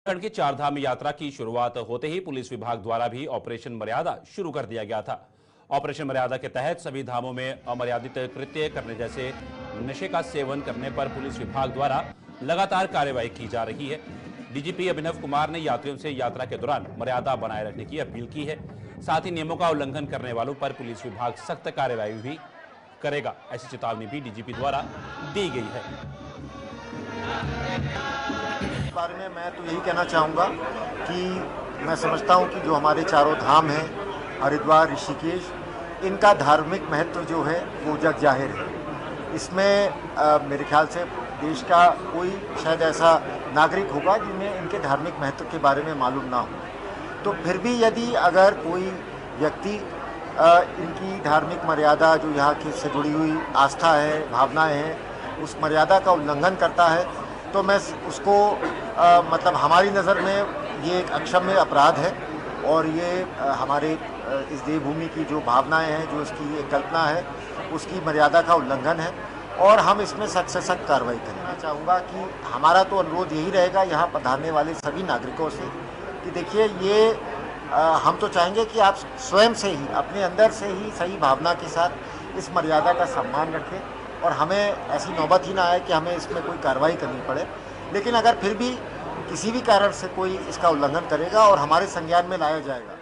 उत्तराखंड की चारधाम यात्रा की शुरुआत होते ही पुलिस विभाग द्वारा भी ऑपरेशन मर्यादा शुरू कर दिया गया था। ऑपरेशन मर्यादा के तहत सभी धामों में अमर्यादित कृत्य करने जैसे नशे का सेवन करने पर पुलिस विभाग द्वारा लगातार कार्रवाई की जा रही है। डीजीपी अभिनव कुमार ने यात्रियों से यात्रा के दौरान मर्यादा बनाए रखने की अपील की है। साथ ही नियमों का उल्लंघन करने वालों पर पुलिस विभाग सख्त कार्रवाई भी करेगा, ऐसी चेतावनी भी डीजीपी द्वारा दी गई है। इस बारे में मैं तो यही कहना चाहूँगा कि मैं समझता हूँ कि जो हमारे चारों धाम हैं, हरिद्वार, ऋषिकेश, इनका धार्मिक महत्व जो है वो जग जाहिर है। इसमें मेरे ख्याल से देश का कोई शायद ऐसा नागरिक होगा जिन्हें इनके धार्मिक महत्व के बारे में मालूम ना हो। तो फिर भी यदि अगर कोई व्यक्ति इनकी धार्मिक मर्यादा जो यहाँ की से जुड़ी हुई आस्था है, भावनाएं हैं, उस मर्यादा का उल्लंघन करता है तो मैं उसको मतलब हमारी नज़र में ये एक अक्षम्य अपराध है और ये हमारे इस देवभूमि की जो भावनाएं हैं, जो इसकी एक कल्पना है, उसकी मर्यादा का उल्लंघन है और हम इसमें सख्त से सख्त कार्रवाई करें। मैं चाहूँगा कि हमारा तो अनुरोध यही रहेगा यहाँ पधारने वाले सभी नागरिकों से कि देखिए ये हम तो चाहेंगे कि आप स्वयं से ही अपने अंदर से ही सही भावना के साथ इस मर्यादा का सम्मान रखें और हमें ऐसी नौबत ही ना आए कि हमें इसमें कोई कार्रवाई करनी पड़े। लेकिन अगर फिर भी किसी भी कारण से कोई इसका उल्लंघन करेगा और हमारे संज्ञान में लाया जाएगा।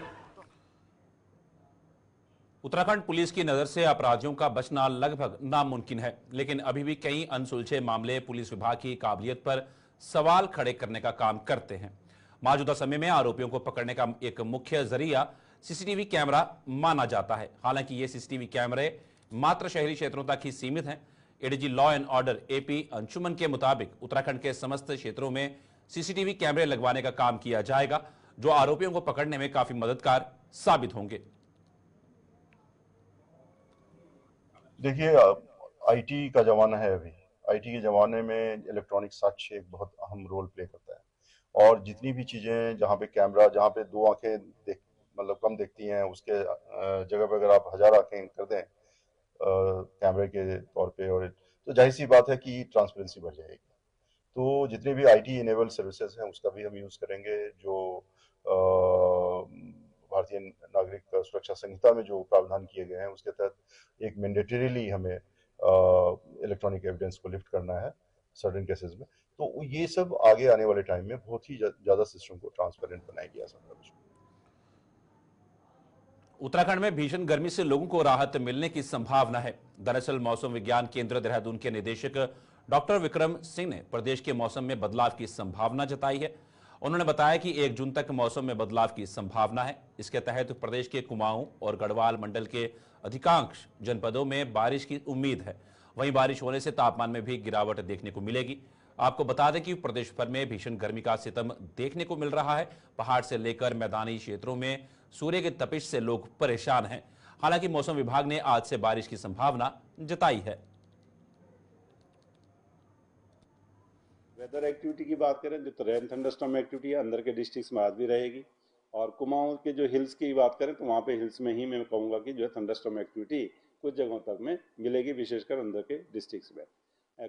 उत्तराखंड पुलिस की नजर से अपराधियों का बचना लगभग नामुमकिन है, लेकिन अभी भी कई अनसुलझे मामले पुलिस विभाग की काबिलियत पर सवाल खड़े करने का काम करते हैं। मौजूदा समय में आरोपियों को पकड़ने का एक मुख्य जरिया सीसीटीवी कैमरा माना जाता है। हालांकि ये सीसीटीवी कैमरे मात्र शहरी क्षेत्रों तक ही सीमित हैं। ADG law and order AP Anshuman के मुताबिक उत्तराखंड के समस्त क्षेत्रों में सीसीटीवी कैमरे लगवाने का काम किया जाएगा, जो आरोपियों को पकड़ने में काफी मददगार साबित होंगे। देखिए, आईटी का ज़माना है। अभी आईटी के ज़माने में इलेक्ट्रॉनिक साक्ष्य एक बहुत अहम रोल प्ले करता है और जितनी भी चीज़ें जहाँ पे कैमरा, जहाँ पे दो आंखें देख मतलब कम देखती हैं, उसके जगह पे अगर आप 1000 आंखें कर दें कैमरे के तौर पे, और तो जाहिर सी बात है कि ट्रांसपेरेंसी बढ़ जाएगी। तो जितने भी आईटी इनेबल्ड सर्विसेज हैं उसका भी हम यूज़ करेंगे। जो भारतीय नागरिक सुरक्षा संहिता में जो प्रावधान किए गए हैं उसके तहत एक मैंडेटरीली हमें इलेक्ट्रॉनिक एविडेंस को लिफ्ट करना है सर्टेन केसेस में। तो ये सब आगे आने वाले टाइम में बहुत ही ज़्यादा सिस्टम को ट्रांसपेरेंट बनाएगी आसान। उत्तराखंड में भीषण गर्मी से लोगों को राहत मिलने की संभावना है। दरअसल मौसम विज्ञान केंद्र देहरादून के निदेशक डॉक्टर विक्रम सिंह ने प्रदेश के मौसम में बदलाव की संभावना जताई है। उन्होंने बताया कि 1 जून तक मौसम में बदलाव की संभावना है। इसके तहत प्रदेश के कुमाऊं और गढ़वाल मंडल के अधिकांश जनपदों में बारिश की उम्मीद है। वहीं बारिश होने से तापमान में भी गिरावट देखने को मिलेगी। आपको बता दें कि प्रदेश भर में भीषण गर्मी का सितम देखने को मिल रहा है। पहाड़ से लेकर मैदानी क्षेत्रों में सूर्य की तपिश से लोग परेशान हैं। हालांकि मौसम विभाग ने आज से बारिश की संभावना जताई है। वेदर एक्टिविटी की बात करें तो रेन थंडरस्टॉर्म एक्टिविटी अंदर के डिस्ट्रिक्ट्स में आज भी रहेगी और कुमाऊं के जो हिल्स की बात करें तो वहाँ पे हिल्स में ही मैं कहूँगा कि जो है थंडरस्टॉर्म एक्टिविटी कुछ जगहों तक में मिलेगी, विशेषकर अंदर के डिस्ट्रिक्ट्स में।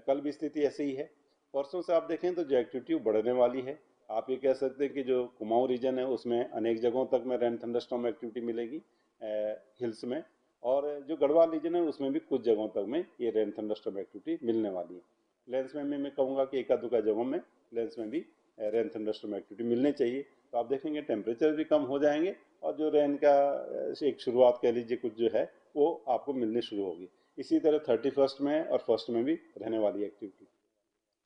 कल भी स्थिति ऐसे ही है। परसों से आप देखें तो जो एक्टिविटी बढ़ने वाली है। आप ये कह सकते हैं कि जो कुमाऊं रीजन है उसमें अनेक जगहों तक में रेन थंडरस्टॉर्म एक्टिविटी मिलेगी हिल्स में, और जो गढ़वाल रीजन है उसमें भी कुछ जगहों तक में ये रेन थंडरस्टॉर्म एक्टिविटी मिलने वाली है। लेंस में मैं कहूँगा कि एका दुका जगहों में लेंस में भी रेन थंडरस्टॉर्म एक्टिविटी मिलनी चाहिए। तो आप देखेंगे टेम्परेचर भी कम हो जाएंगे और जो रेन का एक शुरुआत कह लीजिए कुछ जो है वो आपको मिलनी शुरू होगी। इसी तरह 31 में और 1 में भी रहने वाली एक्टिविटी।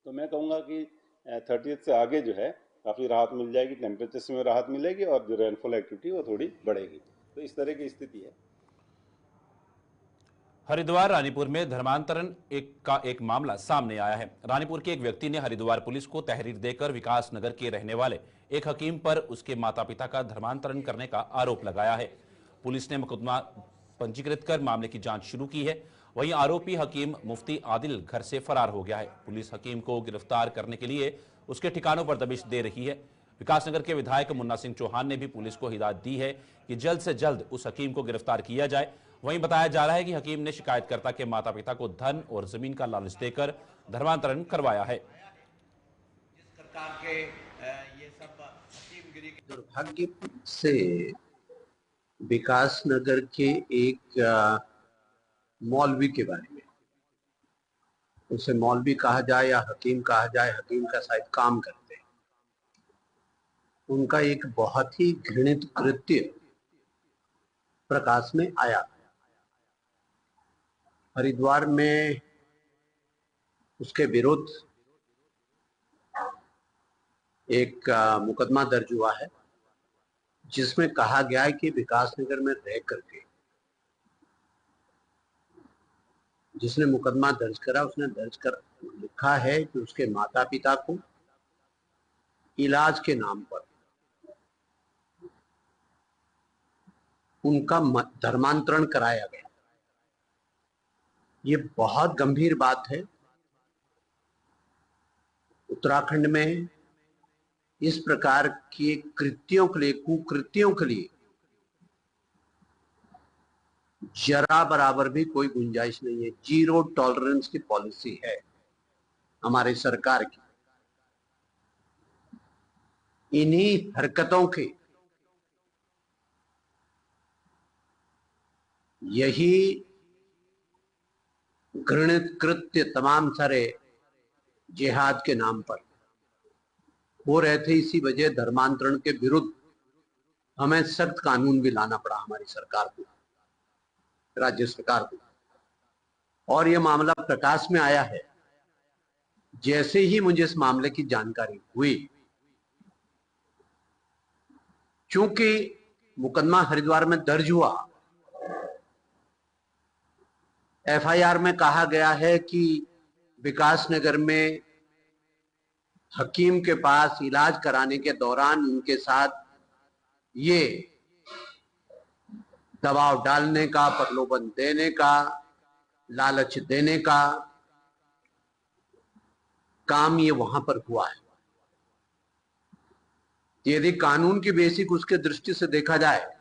तो मैं कहूँगा कि 30 से आगे जो है काफ़ी राहत मिल जाएगी, टेम्परेचर से में राहत मिलेगी और जो रेनफॉल एक्टिविटी वो थोड़ी बढ़ेगी। तो इस तरह की स्थिति है। हरिद्वार रानीपुर में धर्मांतरण का एक मामला सामने आया है। रानीपुर के एक व्यक्ति ने हरिद्वार पुलिस को तहरीर देकर विकास नगर के रहने वाले एक हकीम पर उसके माता पिता का धर्मांतरण करने का आरोप लगाया है। पुलिस ने मुकदमा पंजीकृत कर मामले की जांच शुरू की है। वहीं आरोपी हकीम मुफ्ती आदिल घर से फरार हो गया है। पुलिस हकीम को गिरफ्तार करने के लिए उसके ठिकानों पर दबिश दे रही है। विकासनगर के विधायक मुन्ना सिंह चौहान ने भी पुलिस को हिदायत दी है कि जल्द से जल्द उस हकीम को गिरफ्तार किया जाए। वहीं बताया जा रहा है कि हकीम ने शिकायतकर्ता के माता पिता को धन और जमीन का लालच देकर धर्मांतरण करवाया है। जिस प्रकार के ये सब दुर्भाग्य से विकास नगर के एक मौलवी के बारे में, उसे मौलवी कहा जाए या हकीम कहा जाए, हकीम का शायद काम करते हैं, उनका एक बहुत ही घृणित कृत्य प्रकाश में आया। हरिद्वार में उसके विरुद्ध एक मुकदमा दर्ज हुआ है जिसमें कहा गया है कि विकास नगर में रह करके जिसने मुकदमा दर्ज करा उसने दर्ज कर लिखा है कि उसके माता पिता को इलाज के नाम पर उनका धर्मांतरण कराया गया। ये बहुत गंभीर बात है। उत्तराखंड में इस प्रकार के कृत्यों के लिए, कुकृत्यों के लिए जरा बराबर भी कोई गुंजाइश नहीं है। जीरो टॉलरेंस की पॉलिसी है हमारी सरकार की। इन्हीं हरकतों के यही घृणित कृत्य तमाम सारे जिहाद के नाम पर हो रहे थे। इसी वजह धर्मांतरण के विरुद्ध हमें सख्त कानून भी लाना पड़ा हमारी सरकार को, राज्य सरकार को। और यह मामला प्रकाश में आया है। जैसे ही मुझे इस मामले की जानकारी हुई, चूंकि मुकदमा हरिद्वार में दर्ज हुआ, एफआईआर में कहा गया है कि विकास नगर में हकीम के पास इलाज कराने के दौरान उनके साथ ये दबाव डालने का, प्रलोभन देने का, लालच देने का काम ये वहां पर हुआ है। यदि कानून की बेसिक उसके दृष्टि से देखा जाए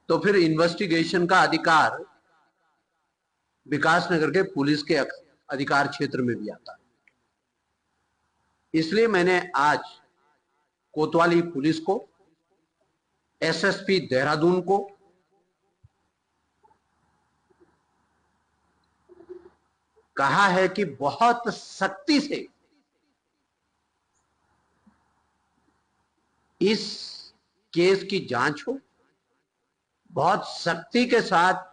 तो फिर इन्वेस्टिगेशन का अधिकार विकास नगर के पुलिस के अधिकार क्षेत्र में भी आता है। इसलिए मैंने आज कोतवाली पुलिस को, एसएसपी देहरादून को कहा है कि बहुत सख्ती से इस केस की जांच हो, बहुत सख्ती के साथ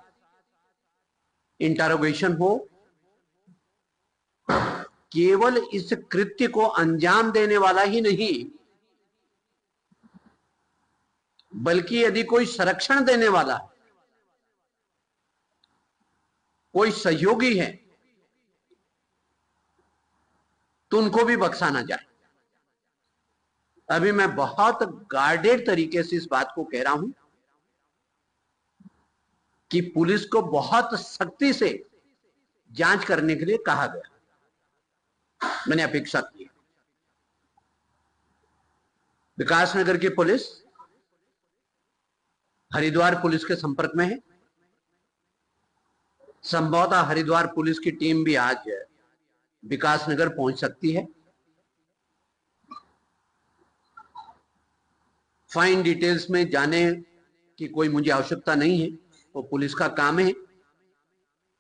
इंटरोगेशन हो। केवल इस कृत्य को अंजाम देने वाला ही नहीं, बल्कि यदि कोई संरक्षण देने वाला है, कोई सहयोगी है, तो उनको भी बख्शा ना जाए। अभी मैं बहुत गार्डेड तरीके से इस बात को कह रहा हूं कि पुलिस को बहुत सख्ती से जांच करने के लिए कहा गया। मैंने अपेक्षा की। विकास नगर की पुलिस हरिद्वार पुलिस के संपर्क में है। संभवतः हरिद्वार पुलिस की टीम भी आज विकास नगर पहुंच सकती है। फाइन डिटेल्स में जाने की कोई मुझे आवश्यकता नहीं है, वो पुलिस का काम है।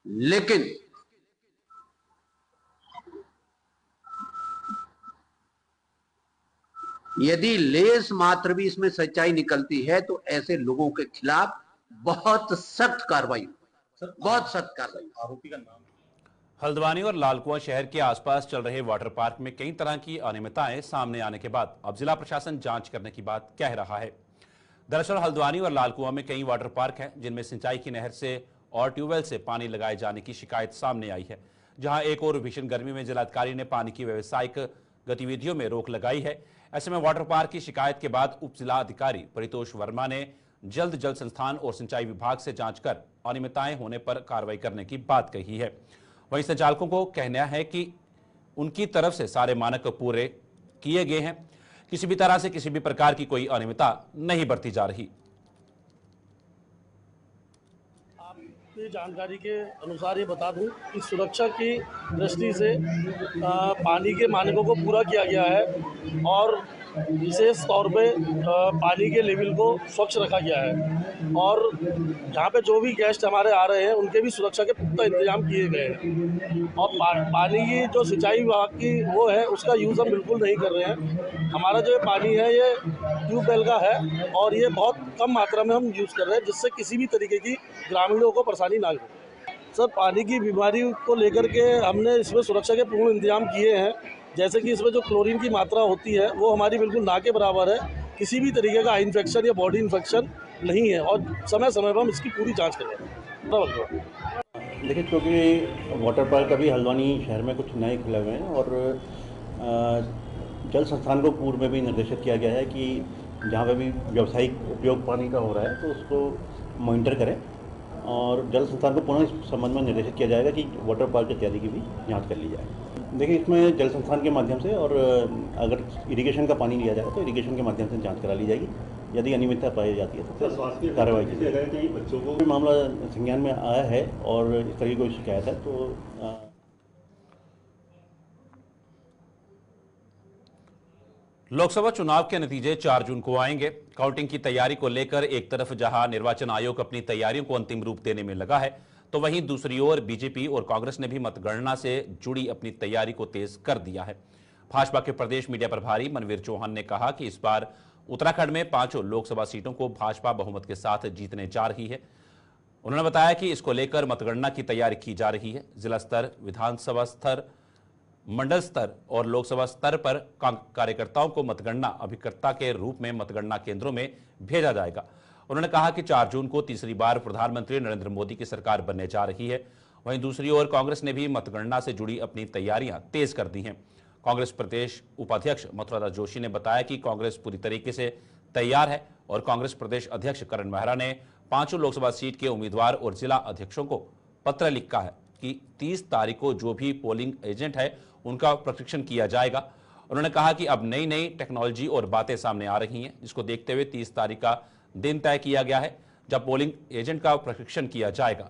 लेकिन यदि लेस मात्र भी इसमें सच्चाई निकलती है तो ऐसे लोगों के खिलाफ बहुत सख्त कार्रवाई, बहुत सख्त कार्रवाई। आरोपी का नाम? हल्द्वानी और लालकुआं शहर के आसपास चल रहे वाटर पार्क में कई तरह की अनियमितताएं सामने आने के बाद अब जिला प्रशासन जांच करने की बात कह रहा है। दरअसल हल्द्वानी और लालकुआं में कई वाटर पार्क हैं जिनमें सिंचाई की नहर से और ट्यूबवेल से पानी लगाए जाने की शिकायत सामने आई है। जहां एक और भीषण गर्मी में जिलाधिकारी ने पानी की व्यावसायिक गतिविधियों में रोक लगाई है। ऐसे में वाटर पार्क की शिकायत के बाद उप जिलाधिकारी परितोष वर्मा ने जल्द जल संस्थान और सिंचाई विभाग से जांच कर अनियमितताएं होने पर कार्रवाई करने की बात कही है। वहीं संचालकों को कहना है कि उनकी तरफ से सारे मानक पूरे किए गए हैं, किसी भी तरह से किसी भी प्रकार की कोई अनियमितता नहीं बरती जा रही। आप की जानकारी के अनुसार ये बता दूं कि सुरक्षा की दृष्टि से पानी के मानकों को पूरा किया गया है और विशेष तौर पे पानी के लेवल को स्वच्छ रखा गया है और यहाँ पे जो भी गेस्ट हमारे आ रहे हैं उनके भी सुरक्षा के पुख्ता इंतजाम किए गए हैं और पानी की जो सिंचाई विभाग की वो है उसका यूज़ हम बिल्कुल नहीं कर रहे हैं। हमारा जो पानी है ये ट्यूबवेल का है और ये बहुत कम मात्रा में हम यूज़ कर रहे हैं जिससे किसी भी तरीके की ग्रामीणों को परेशानी ना हो। सर पानी की बीमारी को लेकर के हमने इसमें सुरक्षा के पूर्ण इंतजाम किए हैं, जैसे कि इसमें जो क्लोरीन की मात्रा होती है वो हमारी बिल्कुल ना के बराबर है, किसी भी तरीके का आई इन्फेक्शन या बॉडी इन्फेक्शन नहीं है और समय समय पर हम इसकी पूरी जांच कर रहे हैं। देखिए, क्योंकि वाटर पार्क अभी हल्द्वानी शहर में कुछ नए खुले हुए हैं और जल संस्थान को पूर्व में भी निर्देशित किया गया है कि जहाँ पे भी व्यावसायिक उपयोग पानी का हो रहा है तो उसको मॉनिटर करें और जल संस्थान को पुनः इस संबंध में निर्देशित किया जाएगा कि वाटर पार्क इत्यादि की भी जांच कर ली जाए। देखिए, इसमें जल संस्थान के माध्यम से और अगर इरिगेशन का पानी लिया जाए तो इरिगेशन के माध्यम से जांच करा ली जाएगी। यदि अनियमितता पाई जाती है तो फिर कार्रवाई की जाएगी। बच्चों को मामला संज्ञान में आया है और इस तरह की कोई शिकायत है तो लोकसभा चुनाव के नतीजे 4 जून को आएंगे। काउंटिंग की तैयारी को लेकर एक तरफ जहां निर्वाचन आयोग अपनी तैयारियों को अंतिम रूप देने में लगा है तो वहीं दूसरी ओर बीजेपी और कांग्रेस ने भी मतगणना से जुड़ी अपनी तैयारी को तेज कर दिया है। भाजपा के प्रदेश मीडिया प्रभारी मनवीर चौहान ने कहा कि इस बार उत्तराखंड में 5 लोकसभा सीटों को भाजपा बहुमत के साथ जीतने जा रही है। उन्होंने बताया कि इसको लेकर मतगणना की तैयारी की जा रही है। जिला स्तर, विधानसभा स्तर, मंडल स्तर और लोकसभा स्तर पर कार्यकर्ताओं को मतगणना अभिकर्ता के रूप में मतगणना केंद्रों में भेजा जाएगा। उन्होंने कहा कि 4 जून को तीसरी बार प्रधानमंत्री नरेंद्र मोदी की सरकार बनने जा रही है। वहीं दूसरी ओर कांग्रेस ने भी मतगणना से जुड़ी अपनी तैयारियां तेज कर दी हैं। कांग्रेस प्रदेश उपाध्यक्ष मथुरादास जोशी ने बताया कि कांग्रेस पूरी तरीके से तैयार है और कांग्रेस प्रदेश अध्यक्ष करण मेहरा ने 5 लोकसभा सीट के उम्मीदवार और जिला अध्यक्षों को पत्र लिखा है कि 30 तारीख को जो भी पोलिंग एजेंट है उनका प्रशिक्षण किया जाएगा। उन्होंने कहा कि अब नई नई टेक्नोलॉजी और बातें सामने आ रही हैं, जिसको देखते हुए 30 तारीख का दिन तय किया गया है जब पोलिंग एजेंट का प्रशिक्षण किया जाएगा।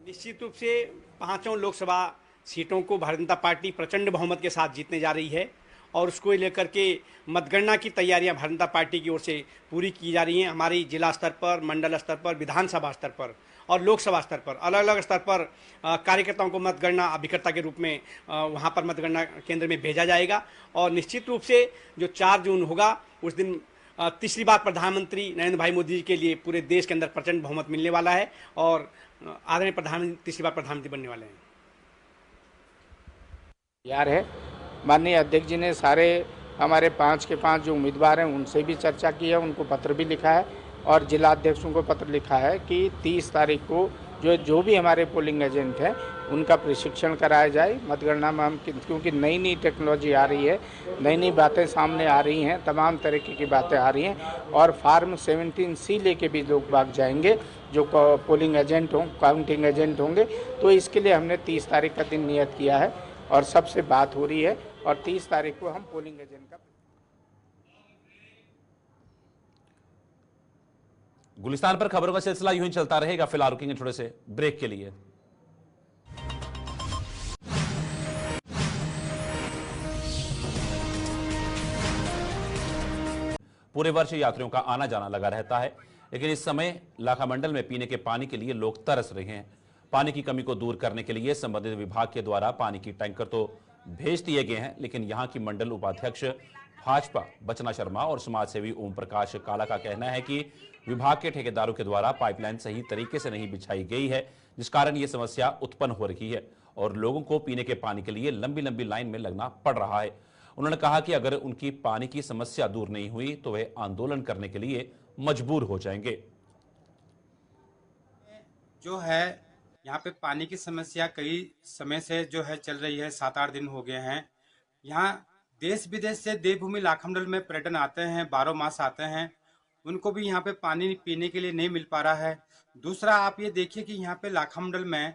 निश्चित रूप से 5 लोकसभा सीटों को भारतीय जनता पार्टी प्रचंड बहुमत के साथ जीतने जा रही है और उसको लेकर के मतगणना की तैयारियां भारतीय जनता पार्टी की ओर से पूरी की जा रही हैं। हमारी जिला स्तर पर, मंडल स्तर पर, विधानसभा स्तर पर और लोकसभा स्तर पर अलग अलग स्तर पर कार्यकर्ताओं को मतगणना अभिकर्ता के रूप में वहां पर मतगणना केंद्र में भेजा जाएगा और निश्चित रूप से जो 4 जून होगा उस दिन तीसरी बार प्रधानमंत्री नरेंद्र भाई मोदी जी के लिए पूरे देश के अंदर प्रचंड बहुमत मिलने वाला है और आदरणीय प्रधानमंत्री तीसरी बार प्रधानमंत्री बनने वाले हैं। तैयार है। माननीय अध्यक्ष जी ने सारे हमारे 5 के 5 जो उम्मीदवार हैं उनसे भी चर्चा की है, उनको पत्र भी लिखा है और जिला अध्यक्षों को पत्र लिखा है कि 30 तारीख को जो भी हमारे पोलिंग एजेंट हैं उनका प्रशिक्षण कराया जाए। मतगणना में हम क्योंकि नई नई टेक्नोलॉजी आ रही है, नई नई बातें सामने आ रही हैं, तमाम तरीके की बातें आ रही हैं और फार्म 17C लेके भी लोग भाग जाएंगे जो पोलिंग एजेंट हों, काउंटिंग एजेंट होंगे। तो इसके लिए हमने 30 तारीख का दिन नियत किया है और सबसे बात हो रही है और 30 तारीख को हम पोलिंग एजेंट का गुलिस्तान पर खबरों का सिलसिला यूं ही चलता रहेगा। फिलहाल रुकेंगे थोड़े से ब्रेक के लिए। पूरे वर्ष यात्रियों का आना जाना लगा रहता है, लेकिन इस समय लाखामंडल में पीने के पानी के लिए लोग तरस रहे हैं। पानी की कमी को दूर करने के लिए संबंधित विभाग के द्वारा पानी की टैंकर तो भेज दिए गए हैं, लेकिन यहां की मंडल उपाध्यक्ष भाजपा बचना शर्मा और समाजसेवी ओम प्रकाश काला का कहना है कि विभाग के ठेकेदारों के द्वारा पाइपलाइन सही तरीके से नहीं बिछाई गई है, जिस कारण यह समस्या उत्पन्न हो रही है और लोगों को पीने के पानी के लिए लंबी लंबी लाइन में लगना पड़ रहा है। उन्होंने कहा कि अगर उनकी पानी की समस्या दूर नहीं हुई तो वे आंदोलन करने के लिए मजबूर हो जाएंगे। जो है यहाँ पे पानी की समस्या कई समय से जो है चल रही है, 7-8 दिन हो गए हैं। यहाँ देश विदेश से देवभूमि लाखामंडल में पर्यटन आते हैं, 12 मास आते हैं, उनको भी यहाँ पे पानी पीने के लिए नहीं मिल पा रहा है। दूसरा आप ये देखिए कि यहाँ पे लाखामंडल में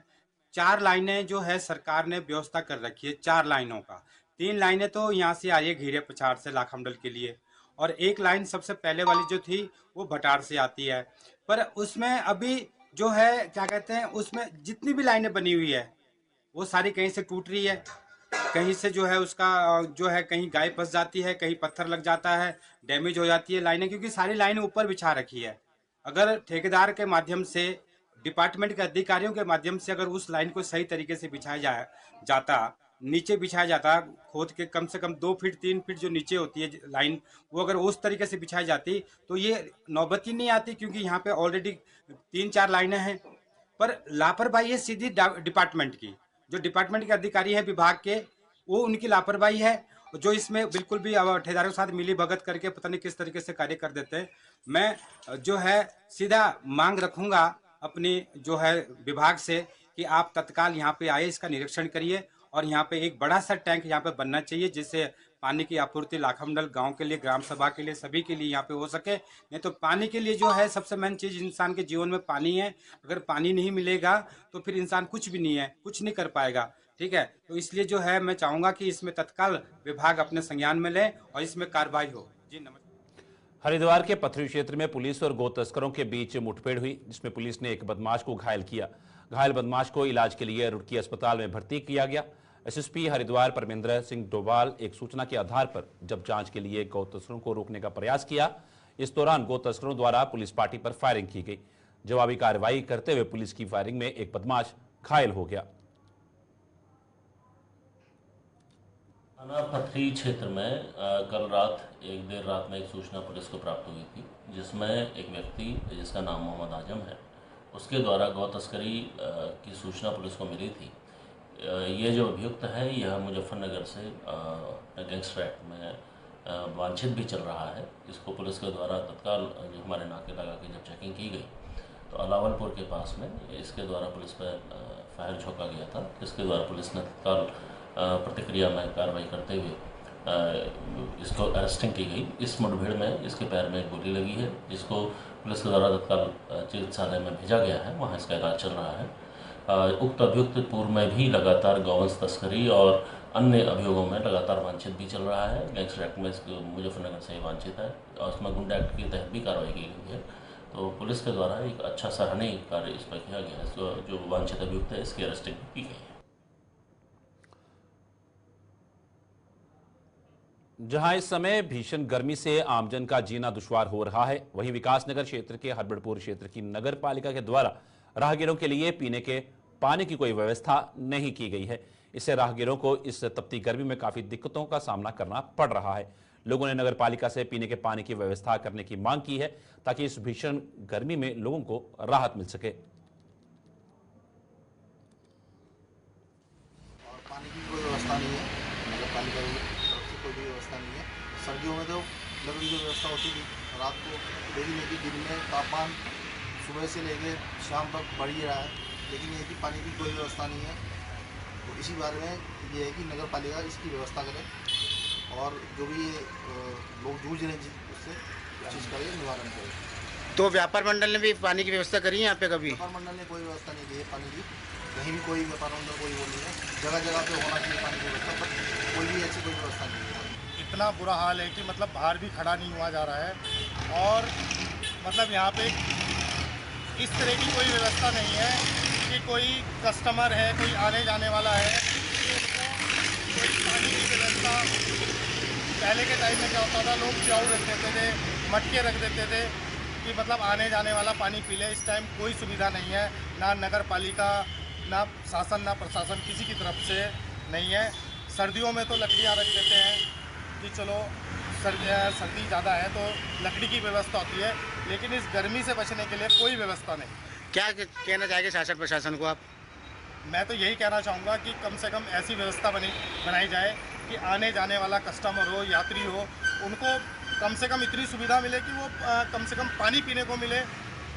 4 लाइनें जो है सरकार ने व्यवस्था कर रखी है, 4 लाइनों का। 3 लाइनें तो यहाँ से आई है घीरे पछाड़ से लाखामंडल के लिए और एक लाइन सबसे पहले वाली जो थी वो भटार से आती है। पर उसमें अभी जो है क्या कहते हैं, उसमें जितनी भी लाइनें बनी हुई है वो सारी कहीं से टूट रही है, कहीं से जो है उसका जो है कहीं गाय फंस जाती है, कहीं पत्थर लग जाता है, डैमेज हो जाती है लाइनें, क्योंकि सारी लाइनें ऊपर बिछा रखी है। अगर ठेकेदार के माध्यम से, डिपार्टमेंट के अधिकारियों के माध्यम से अगर उस लाइन को सही तरीके से बिछाया जाता, नीचे बिछाया जाता, खोद के कम से कम 2 फीट 3 फीट जो नीचे होती है लाइन, वो अगर उस तरीके से बिछाई जाती तो ये नौबत ही नहीं आती, क्योंकि यहाँ पे ऑलरेडी 3-4 लाइनें हैं। पर लापरवाही है सीधी डिपार्टमेंट की, जो डिपार्टमेंट के अधिकारी हैं विभाग के, वो उनकी लापरवाही है, जो इसमें बिल्कुल भी ठेकेदारों के साथ मिली भगत करके पता नहीं किस तरीके से कार्य कर देते हैं। मैं जो है सीधा मांग रखूंगा अपनी जो है विभाग से कि आप तत्काल यहाँ पे आए, इसका निरीक्षण करिए और यहाँ पे एक बड़ा सा टैंक यहाँ पे बनना चाहिए, जिससे पानी की आपूर्ति लाखामंडल गांव के लिए, ग्राम सभा के लिए, सभी के लिए यहाँ पे हो सके। नहीं तो पानी के लिए जो है सबसे मेन चीज इंसान के जीवन में पानी है, अगर पानी नहीं मिलेगा तो फिर इंसान कुछ भी नहीं है, कुछ नहीं कर पाएगा। ठीक है, तो इसलिए जो है मैं चाहूंगा कि इसमें तत्काल विभाग अपने संज्ञान में ले और इसमें कार्रवाई हो। जी नमस्कार। हरिद्वार के पथरी क्षेत्र में पुलिस और गो तस्करों के बीच मुठभेड़ हुई, जिसमें पुलिस ने एक बदमाश को घायल किया। घायल बदमाश को इलाज के लिए रुड़की अस्पताल में भर्ती किया गया। एसएसपी हरिद्वार परमेंद्र सिंह डोभाल एक सूचना के आधार पर जब जांच के लिए गौ तस्करों को रोकने का प्रयास किया, इस दौरान गौ तस्करों द्वारा पुलिस पार्टी पर फायरिंग की गई। जवाबी कार्रवाई करते हुए पुलिस की फायरिंग में एक बदमाश घायल हो गया। थाना पथरी क्षेत्र में कल रात देर रात में एक सूचना पुलिस को प्राप्त हुई थी, जिसमें एक व्यक्ति जिसका नाम मोहम्मद आजम है, उसके द्वारा गौ तस्करी की सूचना पुलिस को मिली थी। ये जो अभियुक्त है यह मुजफ्फरनगर से गैंगस्टर एक्ट में वांछित भी चल रहा है। इसको पुलिस के द्वारा तत्काल जो हमारे नाके लगा के जब चेकिंग की गई तो अलावलपुर के पास में इसके द्वारा पुलिस पर फायर झोंका गया था, जिसके द्वारा पुलिस ने तत्काल प्रतिक्रिया में कार्रवाई करते हुए इसको अरेस्टिंग की गई। इस मुठभेड़ में इसके पैर में गोली लगी है, जिसको पुलिस के द्वारा तत्काल चिकित्सालय में भेजा गया है, वहाँ इसका इलाज चल रहा है। उक्त अभियुक्त पूर्व में भी लगातार गौवंश तस्करी और अन्य अभियोगों में लगातार वांछित भी चल रहा है। गैंगस्टर एक्ट में मुजफ्फरनगर से वांछित है और उसमें गुंडा एक्ट के तहत भी कार्रवाई की गई है। तो पुलिस के द्वारा एक अच्छा सराहनीय कार्य इस पर किया गया है। जो वांछित अभियुक्त है इसकी अरेस्टिंग की गई है। जहां इस समय भीषण गर्मी से आमजन का जीना दुश्वार हो रहा है, वहीं विकासनगर क्षेत्र के हरबड़पुर क्षेत्र की नगर पालिका के द्वारा राहगीरों के लिए पीने के पानी की कोई व्यवस्था नहीं की गई है। इससे राहगीरों को इस तपती गर्मी में काफी दिक्कतों का सामना करना पड़ रहा है। लोगों ने नगर पालिका से पीने के पानी की व्यवस्था करने की मांग की है, ताकि इस भीषण गर्मी में लोगों को राहत मिल सके। पानी की कोई व्यवस्था नहीं है, नगर पालिका की तरफ से कोई भी व्यवस्था नहीं है। सर्दियों में तो लकड़ी की व्यवस्था होती थी, रात को लेकिन है कि दिन में तापमान सुबह से लेकर शाम तक बढ़ ही रहा है, लेकिन ये कि पानी की कोई व्यवस्था नहीं है। तो इसी बारे में ये है कि नगर पालिका इसकी व्यवस्था करे और जो भी लोग जूझ रहे हैं उससे कोशिश करे, निवारण करे। तो व्यापार मंडल ने भी पानी की व्यवस्था करी है यहाँ पे? कभी व्यापार मंडल ने कोई व्यवस्था नहीं की है पानी की, कहीं भी कोई व्यापार मंडल कोई वो नहीं है। जगह जगह पे होना चाहिए पानी की व्यवस्था, पर कोई भी ऐसी कोई व्यवस्था नहीं है। इतना बुरा हाल है कि मतलब बाहर भी खड़ा नहीं हुआ जा रहा है और मतलब यहाँ पे इस तरह की कोई व्यवस्था नहीं है कि कोई कस्टमर है, कोई आने जाने वाला है तो उनको कोई पानी की व्यवस्था। पहले के टाइम में क्या होता था, लोग चाऊ रख देते थे, मटके रख देते थे कि मतलब आने जाने वाला पानी पी ले। इस टाइम कोई सुविधा नहीं है, ना नगर पालिका, ना शासन, ना प्रशासन किसी की तरफ से नहीं है। सर्दियों में तो लकड़ियाँ रख देते हैं कि चलो सर्दी ज़्यादा है तो लकड़ी की व्यवस्था होती है, लेकिन इस गर्मी से बचने के लिए कोई व्यवस्था नहीं। क्या कहना चाहेंगे शासन प्रशासन को आप? मैं तो यही कहना चाहूँगा कि कम से कम ऐसी व्यवस्था बनाई जाए कि आने जाने वाला कस्टमर हो, यात्री हो, उनको कम से कम इतनी सुविधा मिले कि वो कम से कम पानी पीने को मिले,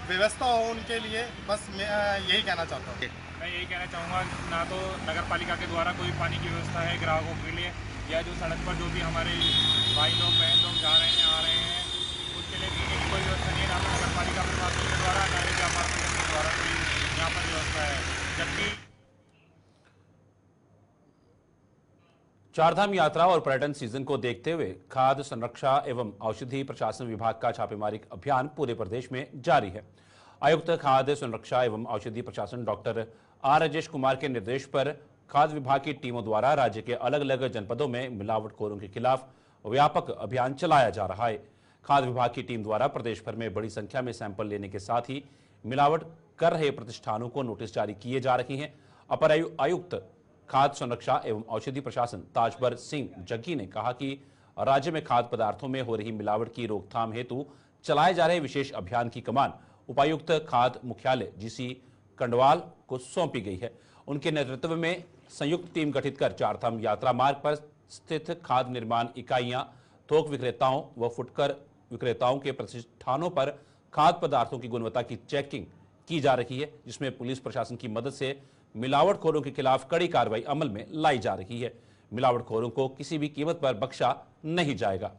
व्यवस्था हो उनके लिए। बस मैं यही कहना चाहता हूँ। मैं यही कहना चाहूँगा, ना तो नगर पालिका के द्वारा कोई पानी की व्यवस्था है ग्राहकों के लिए, या जो सड़क पर जो भी हमारे भाई लोग बहन लोग जा रहे हैं आ रहे हैं उसके लिए पीने की कोई व्यवस्था नहीं है। ना तो नगर पालिका प्रशासन के द्वारा, ना ही व्यापार मंडल के द्वारा कोई यहाँ पर व्यवस्था है। जबकि चारधाम यात्रा और पर्यटन सीजन को देखते हुए खाद्य संरक्षा एवं औषधि प्रशासन विभाग का छापेमारी अभियान पूरे प्रदेश में जारी है। आयुक्त खाद्य संरक्षा एवं औषधि प्रशासन डॉक्टर आर राजेश कुमार के निर्देश पर खाद्य विभाग की टीमों द्वारा राज्य के अलग अलग जनपदों में मिलावटखोरों के खिलाफ व्यापक अभियान चलाया जा रहा है। खाद्य विभाग की टीम द्वारा प्रदेश भर में बड़ी संख्या में सैंपल लेने के साथ ही मिलावट कर रहे प्रतिष्ठानों को नोटिस जारी किए जा रहे हैं। अपर आयुक्त खाद्य संरक्षा एवं औषधि प्रशासन ताजवर सिंह जग्गी ने कहा कि राज्य में खाद्य पदार्थों में हो रही मिलावट की रोकथाम हेतु चलाए जा रहे विशेष अभियान की कमान उपायुक्त खाद्य मुख्यालय जीसी कंडवाल को सौंपी गई है। उनके नेतृत्व में संयुक्त टीम गठित कर चारधाम यात्रा मार्ग पर स्थित खाद्य निर्माण इकाइयां, थोक विक्रेताओं व फुटकर विक्रेताओं के प्रतिष्ठानों पर खाद्य पदार्थों की गुणवत्ता की चेकिंग की जा रही है, जिसमें पुलिस प्रशासन की मदद से मिलावटखोरों के खिलाफ कड़ी कार्रवाई अमल में लाई जा रही है। मिलावटखोरों को किसी भी कीमत पर बख्शा नहीं जाएगा।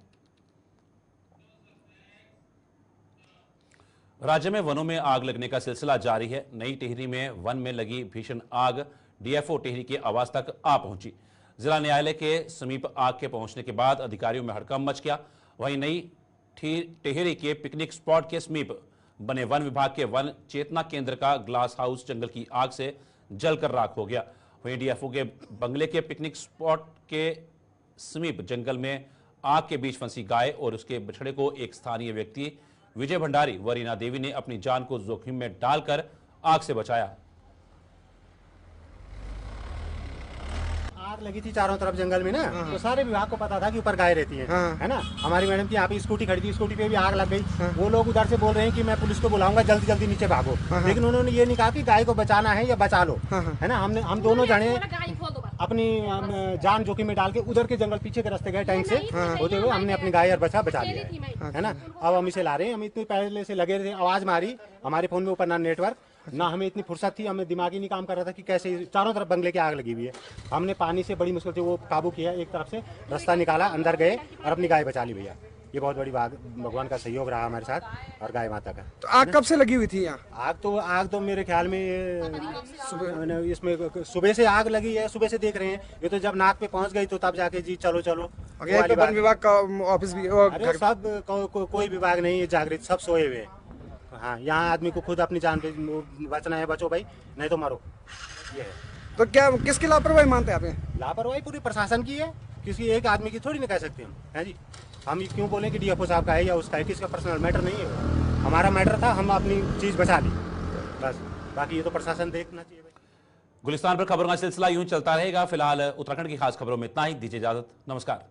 राज्य में वनों में आग लगने का सिलसिला जारी है। नई टिहरी में वन में लगी भीषण आग डीएफओ टिहरी के आवास तक आ पहुंची। जिला न्यायालय के समीप आग के पहुंचने के बाद अधिकारियों में हड़कंप मच गया। वहीं नई टिहरी के पिकनिक स्पॉट के समीप बने वन विभाग के वन चेतना केंद्र का ग्लास हाउस जंगल की आग से जलकर राख हो गया। वहीं डीएफओ के बंगले के पिकनिक स्पॉट के समीप जंगल में आग के बीच फंसी गाय और उसके बछड़े को एक स्थानीय व्यक्ति विजय भंडारी व रीना देवी ने अपनी जान को जोखिम में डालकर आग से बचाया। आग लगी थी चारों तरफ जंगल में ना, तो सारे विभाग को पता था कि ऊपर गाय रहती है, है ना। हमारी मैडम की यहाँ पे स्कूटी खड़ी थी, स्कूटी पे भी आग लग गई। वो लोग उधर से बोल रहे हैं कि मैं पुलिस को बुलाऊंगा, जल्दी जल्दी नीचे भागो। लेकिन उन्होंने ये नहीं कहा कि गाय को बचाना है या बचा लो, है ना। हम दोनों जने अपनी जान जोखिम में डाल के उधर के जंगल पीछे के रास्ते गए, टैंक से होते हुए हमने अपनी गाय और बचा लिया है ना। अब हम इसे ला रहे हैं। हम इतने पहले से लगे थे, आवाज मारी, हमारे फोन में ऊपर ना नेटवर्क ना हमें इतनी फुर्सत थी, हमें दिमाग ही नहीं काम कर रहा था कि कैसे चारों तरफ बंगले की आग लगी हुई है। हमने पानी से बड़ी मुश्किल से वो काबू किया, एक तरफ से रास्ता निकाला, अंदर गए और अपनी गाय बचा ली भैया। ये बहुत बड़ी बात, भगवान का सहयोग रहा हमारे साथ और गाय माता का। तो आग कब से लगी हुई थी यहाँ? आग तो मेरे ख्याल में इसमें सुबह से आग लगी है, सुबह से देख रहे हैं। ये तो जब नाक पे पहुँच गई तो तब जाके जी चलो वन विभाग का ऑफिस भी सब कोई विभाग नहीं है जागृत, सब सोए हुए। हाँ, यहाँ आदमी को खुद अपनी जान पे बचना है, बचो भाई, नहीं तो मरो। ये है। तो क्या किसकी लापरवाही मानते हैं आप? लापरवाही पूरी प्रशासन की है, किसी एक आदमी की थोड़ी ना कह सकते हम, है जी। हम ये क्यों बोलें कि डीएफओ साहब का है या उसका है, किसका पर्सनल मैटर नहीं है। हमारा मैटर था, हम अपनी चीज बचा ली बस, बाकी ये तो प्रशासन देखना चाहिए भाई। गुलिस्तान पर खबरों का सिलसिला यूं चलता रहेगा। फिलहाल उत्तराखंड की खास खबरों में इतना ही। दीजिए इजाजत, नमस्कार।